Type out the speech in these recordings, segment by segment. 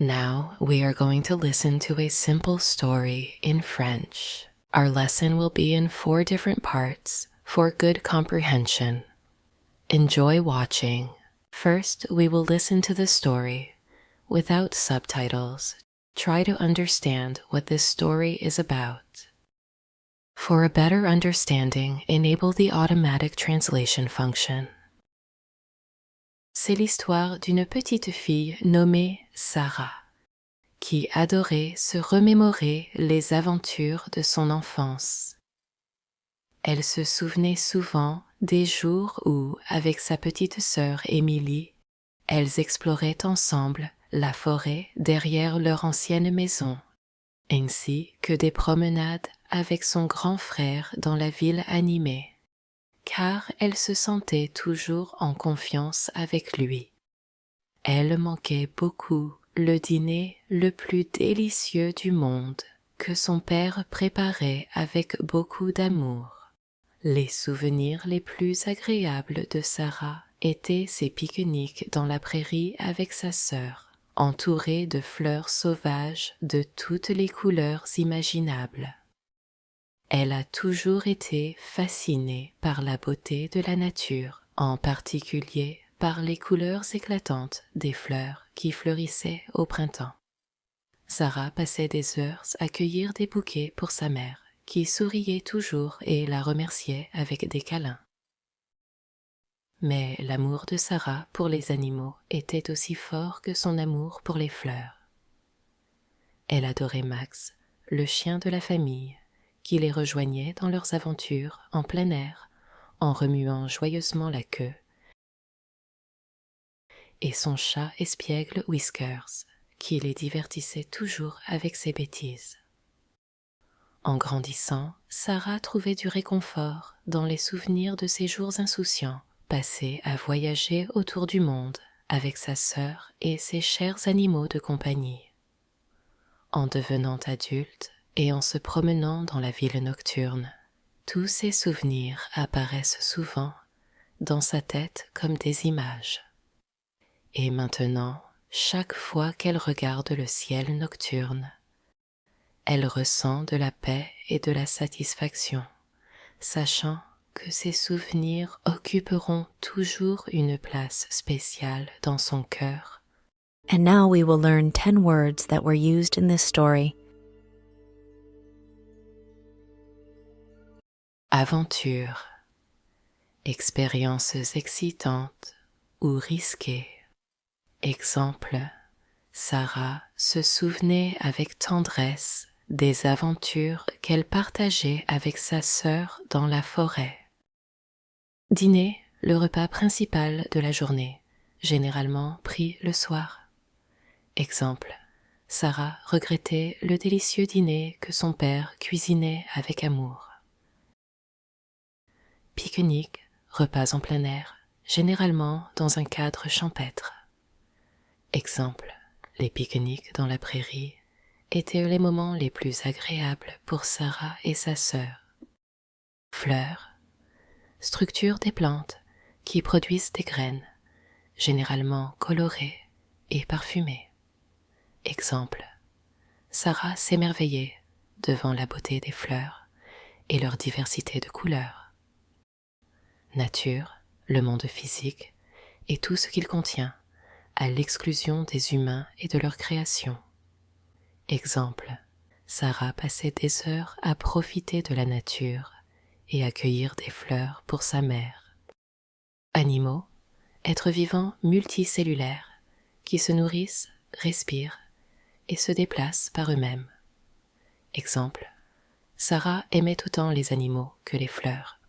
Now we are going to listen to a simple story in French. Our lesson will be in 4 different parts for good comprehension. Enjoy watching. First, we will listen to the story without subtitles. Try to understand what this story is about. For a better understanding, enable the automatic translation function. C'est l'histoire d'une petite fille nommée Sarah, qui adorait se remémorer les aventures de son enfance. Elle se souvenait souvent des jours où, avec sa petite sœur Émilie, elles exploraient ensemble la forêt derrière leur ancienne maison, ainsi que des promenades avec son grand frère dans la ville animée, car elle se sentait toujours en confiance avec lui. Elle manquait beaucoup le dîner le plus délicieux du monde que son père préparait avec beaucoup d'amour. Les souvenirs les plus agréables de Sarah étaient ses pique-niques dans la prairie avec sa sœur, entourée de fleurs sauvages de toutes les couleurs imaginables. Elle a toujours été fascinée par la beauté de la nature, en particulier par les couleurs éclatantes des fleurs qui fleurissaient au printemps. Sarah passait des heures à cueillir des bouquets pour sa mère, qui souriait toujours et la remerciait avec des câlins. Mais l'amour de Sarah pour les animaux était aussi fort que son amour pour les fleurs. Elle adorait Max, le chien de la famille, qui les rejoignait dans leurs aventures en plein air, en remuant joyeusement la queue, et son chat espiègle Whiskers, qui les divertissait toujours avec ses bêtises. En grandissant, Sarah trouvait du réconfort dans les souvenirs de ses jours insouciants, passés à voyager autour du monde avec sa sœur et ses chers animaux de compagnie. En devenant adulte et en se promenant dans la ville nocturne, tous ces souvenirs apparaissent souvent dans sa tête comme des images. Et maintenant, chaque fois qu'elle regarde le ciel nocturne, elle ressent de la paix et de la satisfaction, sachant que ces souvenirs occuperont toujours une place spéciale dans son cœur. And now we will learn 10 words that were used in this story. Aventure, expériences excitantes ou risquées. Exemple, Sarah se souvenait avec tendresse des aventures qu'elle partageait avec sa sœur dans la forêt. Dîner, le repas principal de la journée, généralement pris le soir. Exemple, Sarah regrettait le délicieux dîner que son père cuisinait avec amour. Pique-nique, repas en plein air, généralement dans un cadre champêtre. Exemple, les pique-niques dans la prairie étaient les moments les plus agréables pour Sarah et sa sœur. Fleurs, structure des plantes qui produisent des graines, généralement colorées et parfumées. Exemple, Sarah s'émerveillait devant la beauté des fleurs et leur diversité de couleurs. Nature, le monde physique et tout ce qu'il contient, à l'exclusion des humains et de leur création. Exemple, Sarah passait des heures à profiter de la nature et à cueillir des fleurs pour sa mère. Animaux, êtres vivants multicellulaires qui se nourrissent, respirent et se déplacent par eux-mêmes. Exemple, Sarah aimait autant les animaux que les fleurs.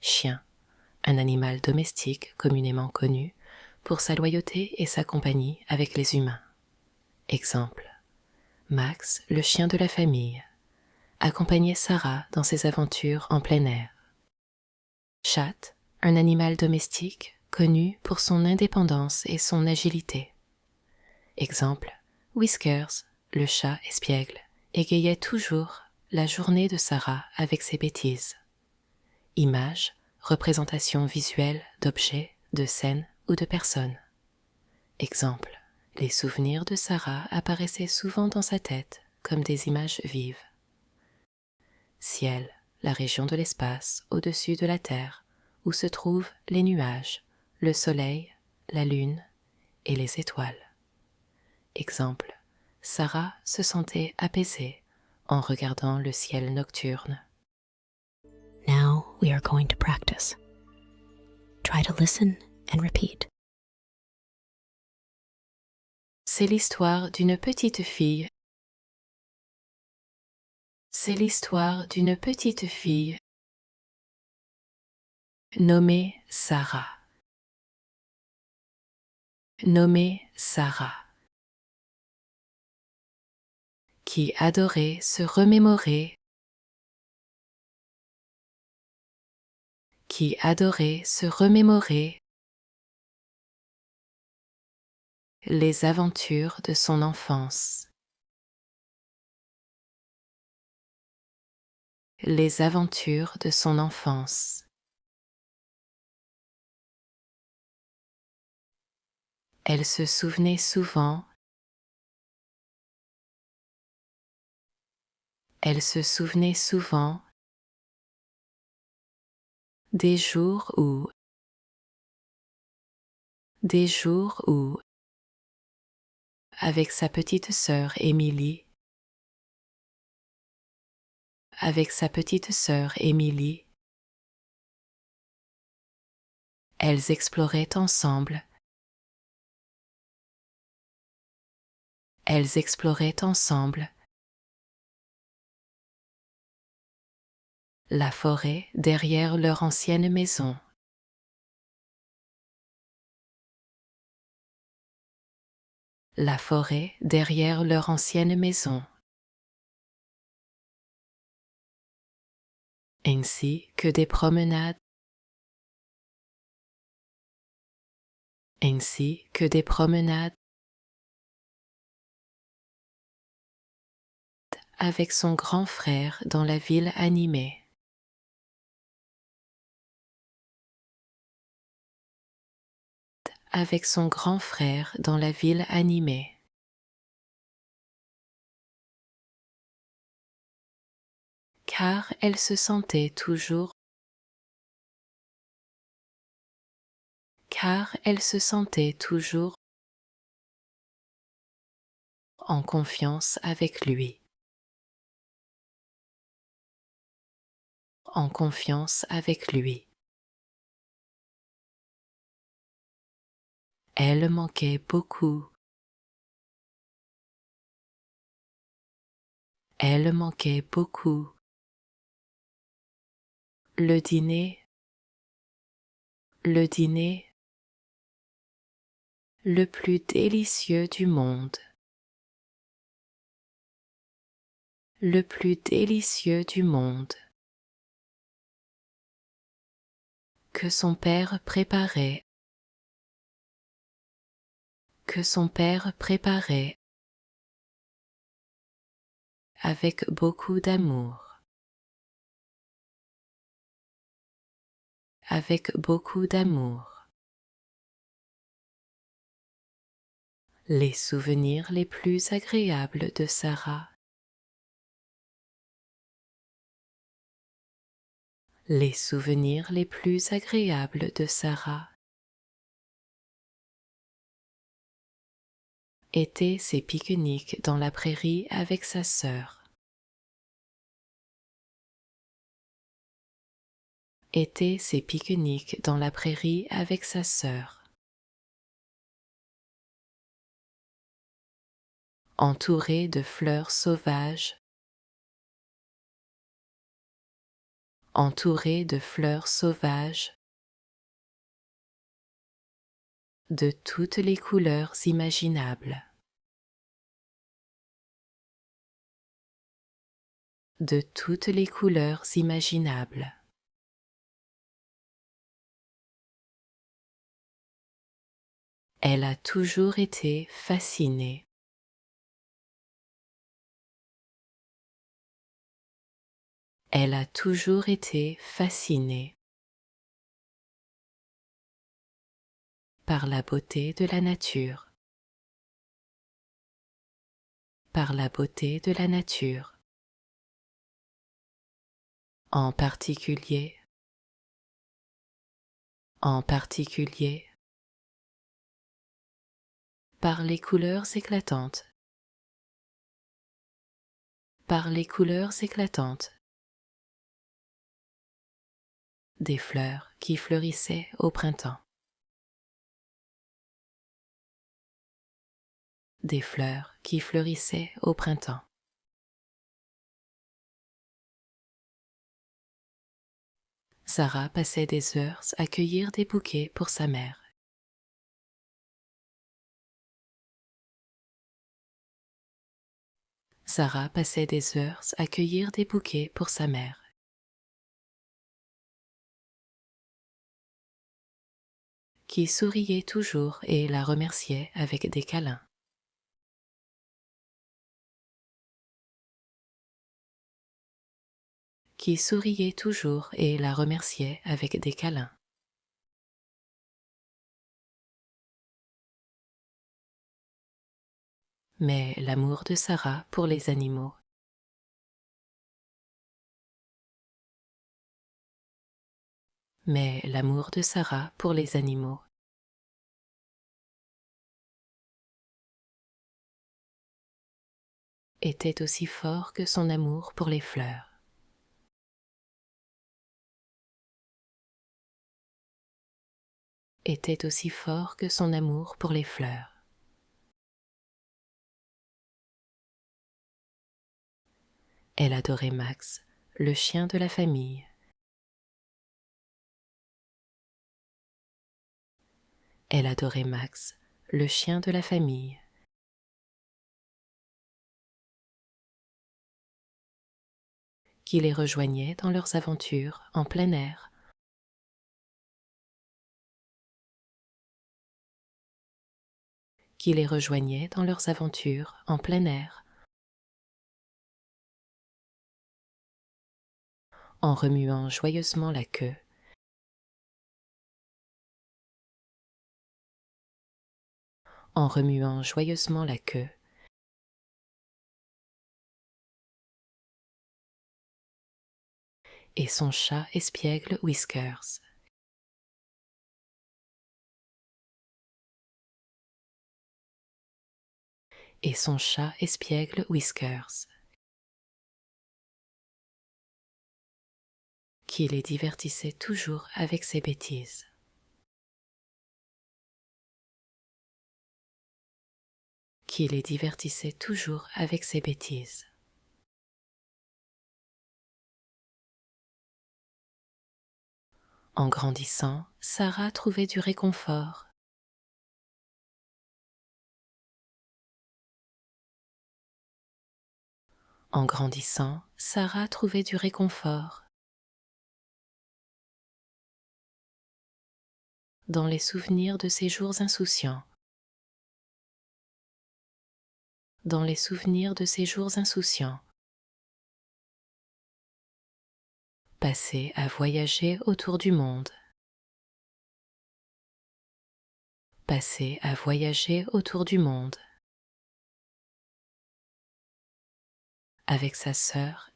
Chien, un animal domestique communément connu pour sa loyauté et sa compagnie avec les humains. Exemple, Max, le chien de la famille, accompagnait Sarah dans ses aventures en plein air. Chat, un animal domestique connu pour son indépendance et son agilité. Exemple, Whiskers, le chat espiègle, égayait toujours la journée de Sarah avec ses bêtises. Images, représentation visuelle d'objets, de scènes ou de personnes. Exemple, Les souvenirs de Sarah apparaissaient souvent dans sa tête comme des images vives. Ciel, la région de l'espace au-dessus de la Terre, où se trouvent les nuages, le soleil, la lune et les étoiles. Exemple, Sarah se sentait apaisée en regardant le ciel nocturne. Now we are going to practice. Try to listen and repeat. C'est l'histoire d'une petite fille. C'est l'histoire d'une petite fille nommée Sarah. Nommée Sarah, qui adorait se remémorer, qui adorait se remémorer les aventures de son enfance. Les aventures de son enfance. Elle se souvenait souvent. Elle se souvenait souvent des jours où, avec sa petite sœur Émilie, elles exploraient ensemble. Elles exploraient ensemble la forêt derrière leur ancienne maison. La forêt derrière leur ancienne maison. Ainsi que des promenades. Ainsi que des promenades avec son grand frère dans la ville animée. Avec son grand frère dans la ville animée. Car elle se sentait toujours en confiance avec lui. En confiance avec lui. Elle manquait beaucoup. Elle manquait beaucoup. Le dîner, le plus délicieux du monde. Le plus délicieux du monde. Que son père préparait. Que son père préparait. Avec beaucoup d'amour. Avec beaucoup d'amour. Les souvenirs les plus agréables de Sarah. Les souvenirs les plus agréables de Sarah étaient ses pique-niques dans la prairie avec sa sœur. Étaient ses pique-niques dans la prairie avec sa sœur. Entourée de fleurs sauvages. Entourée de fleurs sauvages. De toutes les couleurs imaginables. De toutes les couleurs imaginables. Elle a toujours été fascinée. Elle a toujours été fascinée par la beauté de la nature. par la beauté de la nature, en particulier, par les couleurs éclatantes, des fleurs qui fleurissaient au printemps, Sarah passait des heures à cueillir des bouquets pour sa mère. Qui souriait toujours et la remerciait avec des câlins. Mais l'amour de Sarah pour les animaux était aussi fort que son amour pour les fleurs. Elle adorait Max, le chien de la famille. Qui les rejoignait dans leurs aventures en plein air. En remuant joyeusement la queue. Et son chat espiègle Whiskers. Qui les divertissait toujours avec ses bêtises. En grandissant, Sarah trouvait du réconfort. Dans les souvenirs de ses jours insouciants. Passés à voyager autour du monde. Avec sa sœur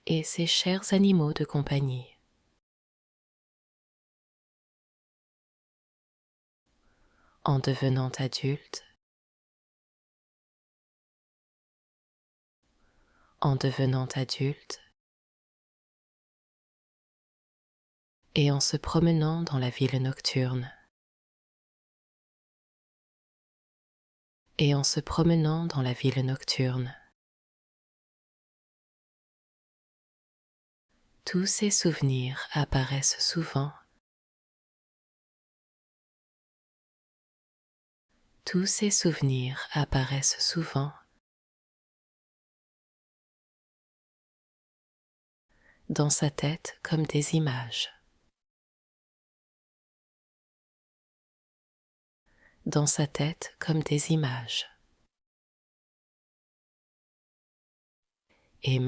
et ses chers animaux de compagnie. En devenant adulte, et en se promenant dans la ville nocturne. Tous ces souvenirs apparaissent souvent. Dans sa tête comme des images. Et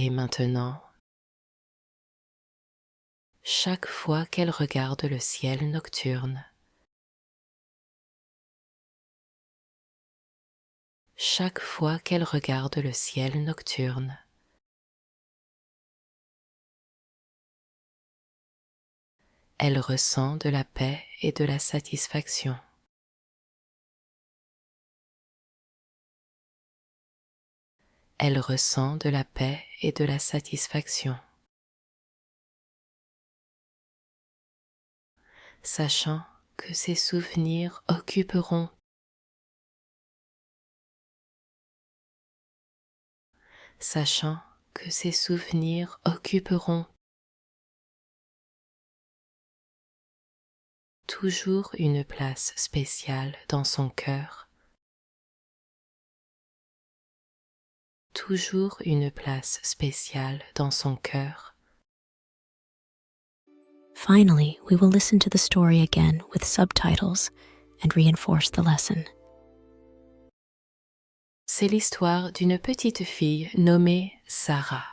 maintenant, chaque fois qu'elle regarde le ciel nocturne. Chaque fois qu'elle regarde le ciel nocturne. Elle ressent de la paix et de la satisfaction. Elle ressent de la paix et de la satisfaction. Sachant que ces souvenirs occuperont toujours une place spéciale dans son cœur. Toujours une place spéciale dans son cœur. Finally, we will listen to the story again with subtitles and reinforce the lesson. C'est l'histoire d'une petite fille nommée Sarah,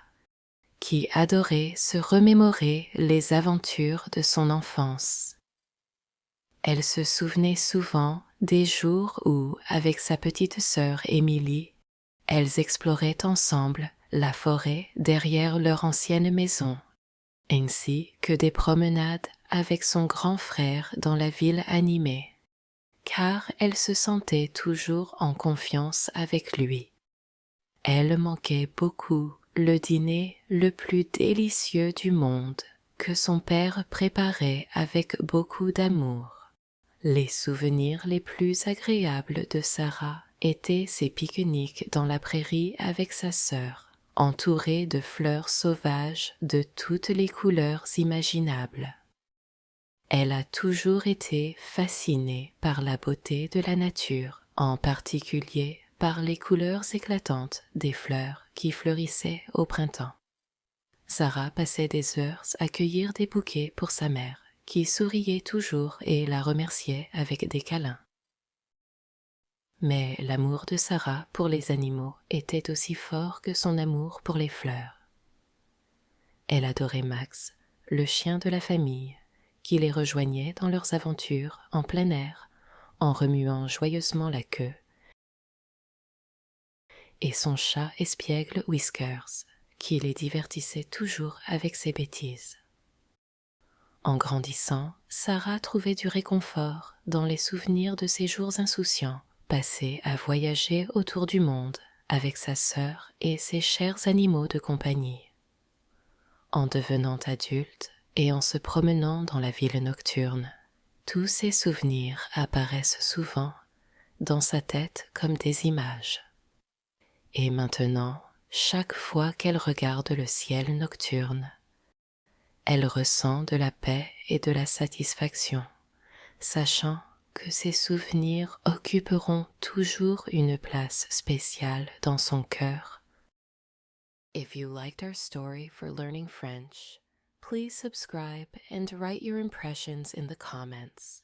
qui adorait se remémorer les aventures de son enfance. Elle se souvenait souvent des jours où, avec sa petite sœur Émilie, elles exploraient ensemble la forêt derrière leur ancienne maison, ainsi que des promenades avec son grand frère dans la ville animée, car elle se sentait toujours en confiance avec lui. Elle manquait beaucoup le dîner le plus délicieux du monde que son père préparait avec beaucoup d'amour. Les souvenirs les plus agréables de Sarah étaient ses pique-niques dans la prairie avec sa sœur, entourée de fleurs sauvages de toutes les couleurs imaginables. Elle a toujours été fascinée par la beauté de la nature, en particulier par les couleurs éclatantes des fleurs qui fleurissaient au printemps. Sarah passait des heures à cueillir des bouquets pour sa mère, qui souriait toujours et la remerciait avec des câlins. Mais l'amour de Sarah pour les animaux était aussi fort que son amour pour les fleurs. Elle adorait Max, le chien de la famille, qui les rejoignait dans leurs aventures en plein air, en remuant joyeusement la queue, et son chat espiègle Whiskers, qui les divertissait toujours avec ses bêtises. En grandissant, Sarah trouvait du réconfort dans les souvenirs de ses jours insouciants, passés à voyager autour du monde avec sa sœur et ses chers animaux de compagnie. En devenant adulte et en se promenant dans la ville nocturne, tous ces souvenirs apparaissent souvent dans sa tête comme des images. Et maintenant, chaque fois qu'elle regarde le ciel nocturne, elle ressent de la paix et de la satisfaction, sachant que ces souvenirs occuperont toujours une place spéciale dans son cœur. If you liked our story for learning French, please subscribe and write your impressions in the comments.